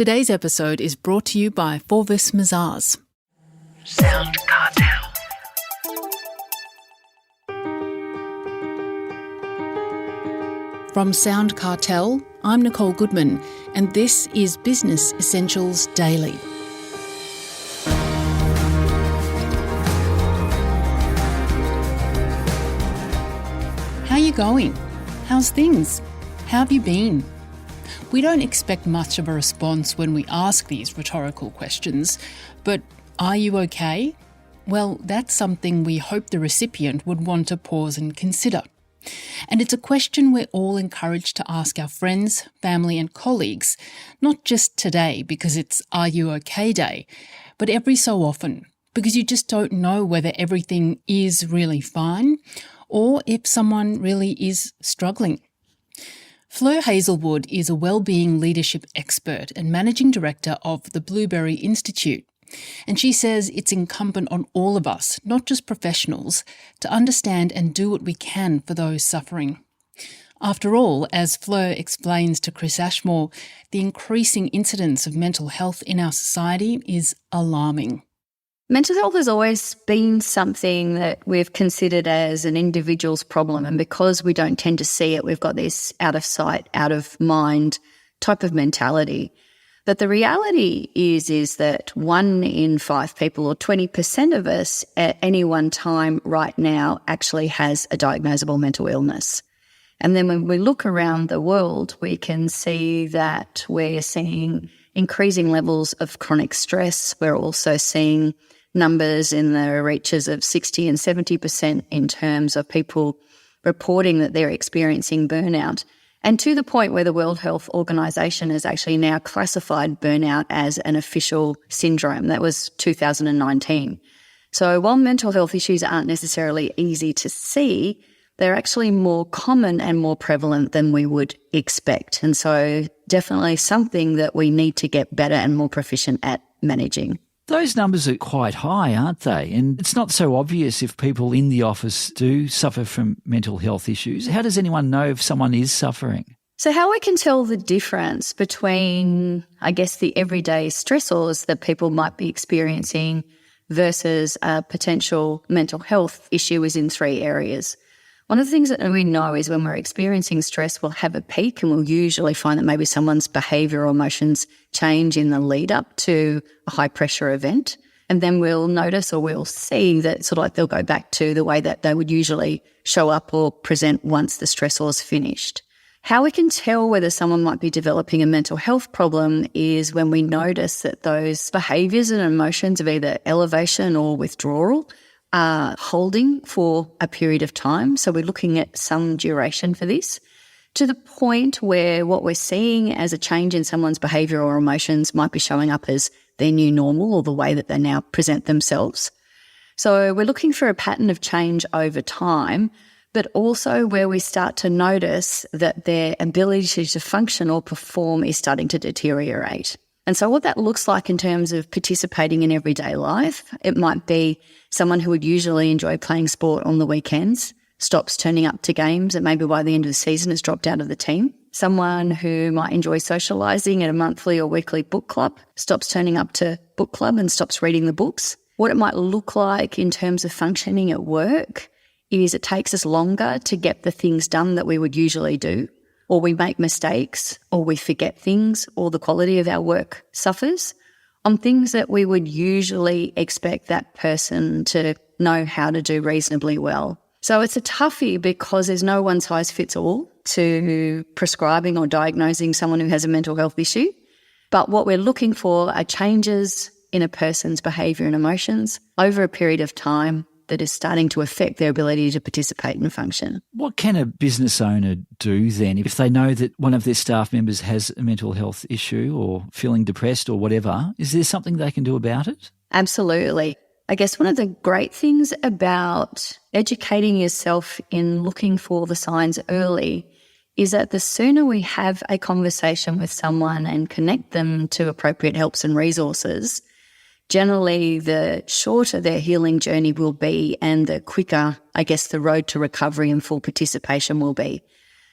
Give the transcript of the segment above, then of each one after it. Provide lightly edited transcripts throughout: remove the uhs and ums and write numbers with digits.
Today's episode is brought to you by Forvis Mazars. SoundCartel. From SoundCartel, I'm Nicole Goodman, and this is Business Essentials Daily. How you going? How's things? How have you been? We don't expect much of a response when we ask these rhetorical questions, but are you okay? Well, that's something we hope the recipient would want to pause and consider. And it's a question we're all encouraged to ask our friends, family and colleagues, not just today because it's Are You OK Day, but every so often, because you just don't know whether everything is really fine or if someone really is struggling. Fleur Heazlewood is a wellbeing leadership expert and managing director of the Blueberry Institute. And she says it's incumbent on all of us, not just professionals, to understand and do what we can for those suffering. After all, as Fleur explains to Chris Ashmore, the increasing incidence of mental health in our society is alarming. Mental health has always been something that we've considered as an individual's problem, and because we don't tend to see it, we've got this out of sight, out of mind type of mentality. But the reality is that 1 in 5 people, or 20% of us at any one time right now, actually has a diagnosable mental illness. And then when we look around the world, we can see that we're seeing increasing levels of chronic stress. We're also seeing numbers in the reaches of 60 and 70% in terms of people reporting that they're experiencing burnout, and to the point where the World Health Organization has actually now classified burnout as an official syndrome. That was 2019. So while mental health issues aren't necessarily easy to see, they're actually more common and more prevalent than we would expect. And so definitely something that we need to get better and more proficient at managing. Those numbers are quite high, aren't they? And it's not so obvious if people in the office do suffer from mental health issues. How does anyone know if someone is suffering? So how we can tell the difference between, I guess, the everyday stressors that people might be experiencing versus a potential mental health issue is in 3 areas. One of the things that we know is when we're experiencing stress, we'll have a peak and we'll usually find that maybe someone's behaviour or emotions change in the lead up to a high pressure event. And then we'll notice or we'll see that sort of like they'll go back to the way that they would usually show up or present once the stressor's finished. How we can tell whether someone might be developing a mental health problem is when we notice that those behaviours and emotions of either elevation or withdrawal are holding for a period of time. So we're looking at some duration for this, to the point where what we're seeing as a change in someone's behaviour or emotions might be showing up as their new normal or the way that they now present themselves. So we're looking for a pattern of change over time, but also where we start to notice that their ability to function or perform is starting to deteriorate. And so what that looks like in terms of participating in everyday life, it might be someone who would usually enjoy playing sport on the weekends stops turning up to games and maybe by the end of the season has dropped out of the team. Someone who might enjoy socialising at a monthly or weekly book club stops turning up to book club and stops reading the books. What it might look like in terms of functioning at work is it takes us longer to get the things done that we would usually do, or we make mistakes, or we forget things, or the quality of our work suffers on things that we would usually expect that person to know how to do reasonably well. So it's a toughie because there's no one size fits all to prescribing or diagnosing someone who has a mental health issue. But what we're looking for are changes in a person's behaviour and emotions over a period of time that is starting to affect their ability to participate and function. What can a business owner do then if they know that one of their staff members has a mental health issue or feeling depressed or whatever? Is there something they can do about it? Absolutely. I guess one of the great things about educating yourself in looking for the signs early is that the sooner we have a conversation with someone and connect them to appropriate helps and resources, generally the shorter their healing journey will be and the quicker, I guess, the road to recovery and full participation will be.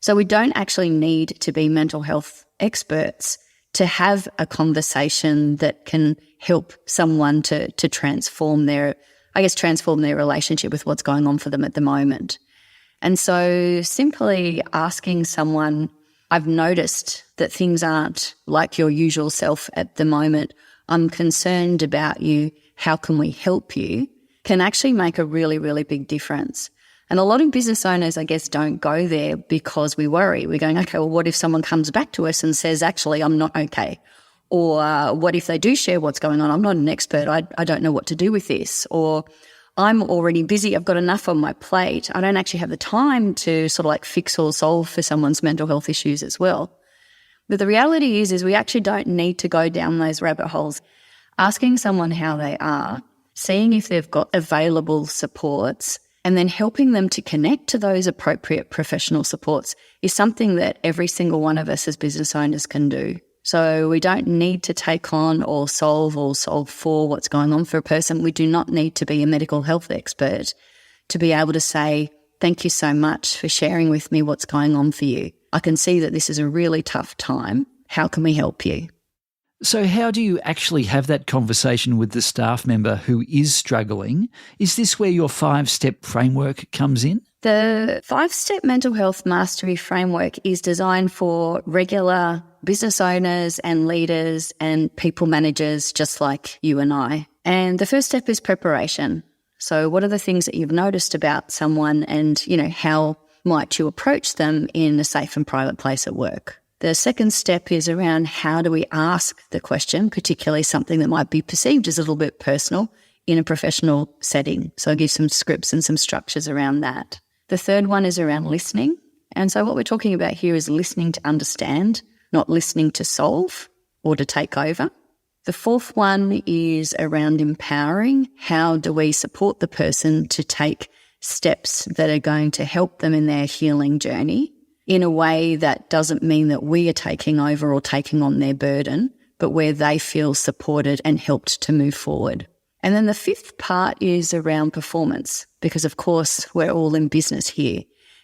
So we don't actually need to be mental health experts to have a conversation that can help someone to transform their relationship with what's going on for them at the moment. And so simply asking someone, I've noticed that things aren't like your usual self at the moment. I'm concerned about you. How can we help you? Can actually make a really, really big difference. And a lot of business owners, I guess, don't go there because we worry. We're going, okay, well, what if someone comes back to us and says, actually, I'm not okay? Or what if they do share what's going on? I'm not an expert. I don't know what to do with this. Or I'm already busy. I've got enough on my plate. I don't actually have the time to sort of like fix or solve for someone's mental health issues as well. But the reality is we actually don't need to go down those rabbit holes. Asking someone how they are, seeing if they've got available supports, and then helping them to connect to those appropriate professional supports is something that every single one of us as business owners can do. So we don't need to take on or solve for what's going on for a person. We do not need to be a medical health expert to be able to say, thank you so much for sharing with me what's going on for you. I can see that this is a really tough time. How can we help you? So how do you actually have that conversation with the staff member who is struggling? Is this where your 5-step framework comes in? The 5-step mental health mastery framework is designed for regular business owners and leaders and people managers just like you and I. And the first step is preparation. So what are the things that you've noticed about someone and, how might you approach them in a safe and private place at work? The second step is around how do we ask the question, particularly something that might be perceived as a little bit personal in a professional setting. So I'll give some scripts and some structures around that. The third one is around listening. And so what we're talking about here is listening to understand, not listening to solve or to take over. The fourth one is around empowering. How do we support the person to take steps that are going to help them in their healing journey in a way that doesn't mean that we are taking over or taking on their burden, but where they feel supported and helped to move forward. And then the fifth part is around performance, because of course we're all in business here.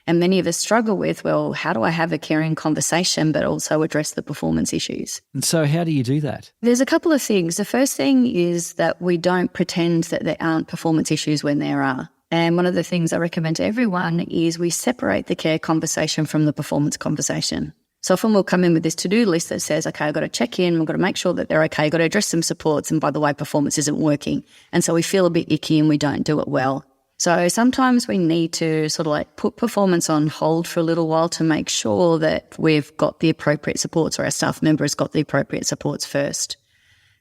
And many of us struggle with, well, how do I have a caring conversation but also address the performance issues? And so how do you do that? There's a couple of things. The first thing is that we don't pretend that there aren't performance issues when there are. And one of the things I recommend to everyone is we separate the care conversation from the performance conversation. So often we'll come in with this to-do list that says, okay, I've got to check in, I've got to make sure that they're okay, I've got to address some supports, and by the way, performance isn't working. And so we feel a bit icky and we don't do it well. So sometimes we need to sort of like put performance on hold for a little while to make sure that we've got the appropriate supports or our staff member has got the appropriate supports first.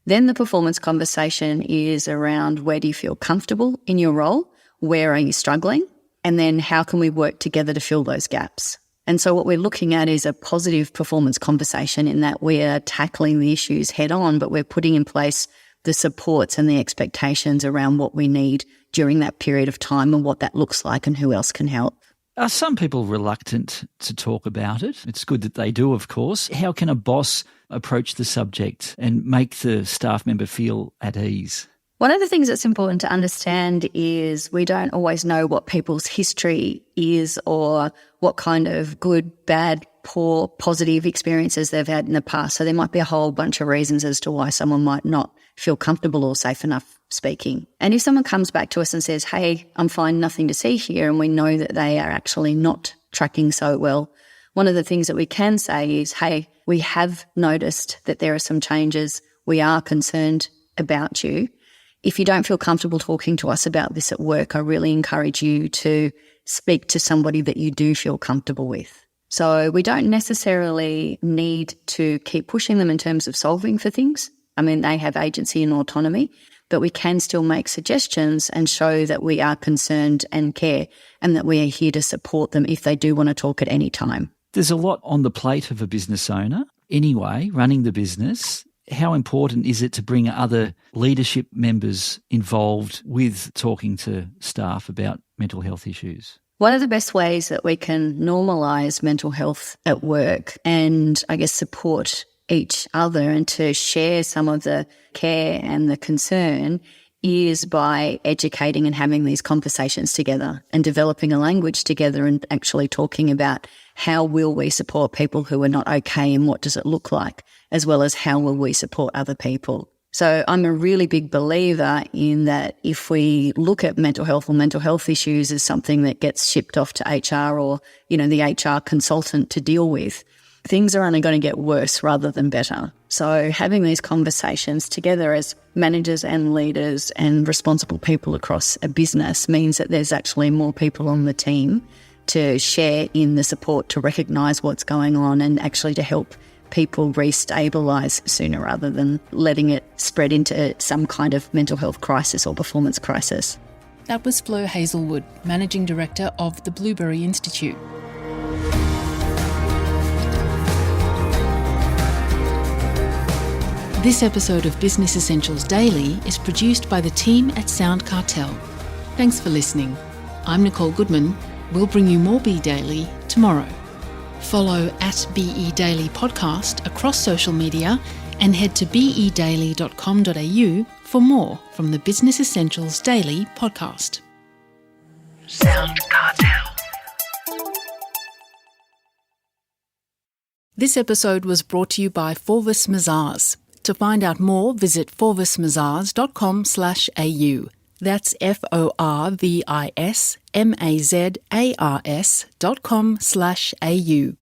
Then the performance conversation is around where do you feel comfortable in your role? Where are you struggling? And then how can we work together to fill those gaps? And so what we're looking at is a positive performance conversation in that we're tackling the issues head on, but we're putting in place the supports and the expectations around what we need during that period of time and what that looks like and who else can help. Are some people reluctant to talk about it? It's good that they do, of course. How can a boss approach the subject and make the staff member feel at ease? One of the things that's important to understand is we don't always know what people's history is or what kind of good, bad, poor, positive experiences they've had in the past. So there might be a whole bunch of reasons as to why someone might not feel comfortable or safe enough speaking. And if someone comes back to us and says, hey, I'm fine, nothing to see here, and we know that they are actually not tracking so well, one of the things that we can say is, hey, we have noticed that there are some changes. We are concerned about you. If you don't feel comfortable talking to us about this at work, I really encourage you to speak to somebody that you do feel comfortable with. So we don't necessarily need to keep pushing them in terms of solving for things. I mean, they have agency and autonomy, but we can still make suggestions and show that we are concerned and care and that we are here to support them if they do want to talk at any time. There's a lot on the plate of a business owner. Anyway, running the business, how important is it to bring other leadership members involved with talking to staff about mental health issues? One of the best ways that we can normalise mental health at work and, I guess, support each other and to share some of the care and the concern is by educating and having these conversations together and developing a language together and actually talking about how will we support people who are not okay and what does it look like, as well as how will we support other people. So I'm a really big believer in that if we look at mental health or mental health issues as something that gets shipped off to HR or, the HR consultant to deal with, things are only going to get worse rather than better. So having these conversations together as managers and leaders and responsible people across a business means that there's actually more people on the team to share in the support to recognise what's going on and actually to help people restabilise sooner rather than letting it spread into some kind of mental health crisis or performance crisis. That was Fleur Heazlewood, Managing Director of the Blueberry Institute. This episode of Business Essentials Daily is produced by the team at SoundCartel. Thanks for listening. I'm Nicole Goodman. We'll bring you more Be Daily tomorrow. Follow at BE Daily Podcast across social media and head to bedaily.com.au for more from the Business Essentials Daily podcast. SoundCartel. This episode was brought to you by Forvis Mazars. To find out more, visit forvismazars.com/au. That's FORVISMAZARS.com/au.